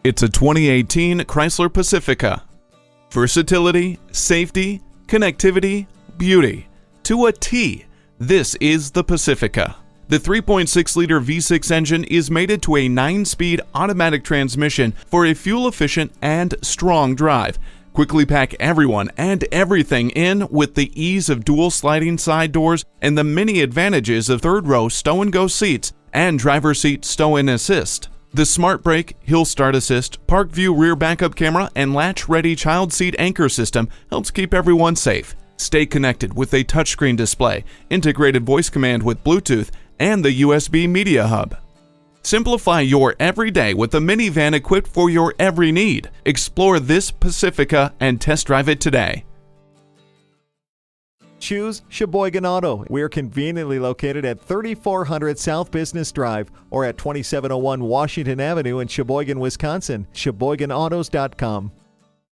It's a 2018 Chrysler Pacifica. Versatility, safety, connectivity, beauty. To a T, this is the Pacifica. The 3.6-liter V6 engine is mated to a 9-speed automatic transmission for a fuel-efficient and strong drive. Quickly pack everyone and everything in with the ease of dual sliding side doors and the many advantages of third-row stow-and-go seats and driver's seat stow-in assist. The Smart Brake, Hill Start Assist, Park View rear backup camera, and latch-ready child seat anchor system helps keep everyone safe. Stay connected with a touchscreen display, integrated voice command with Bluetooth, and the USB media hub. Simplify your everyday with a minivan equipped for your every need. Explore this Pacifica and test drive it today. Choose Sheboygan Auto. We're conveniently located at 3400 South Business Drive or at 2701 Washington Avenue in Sheboygan, Wisconsin. SheboyganAutos.com.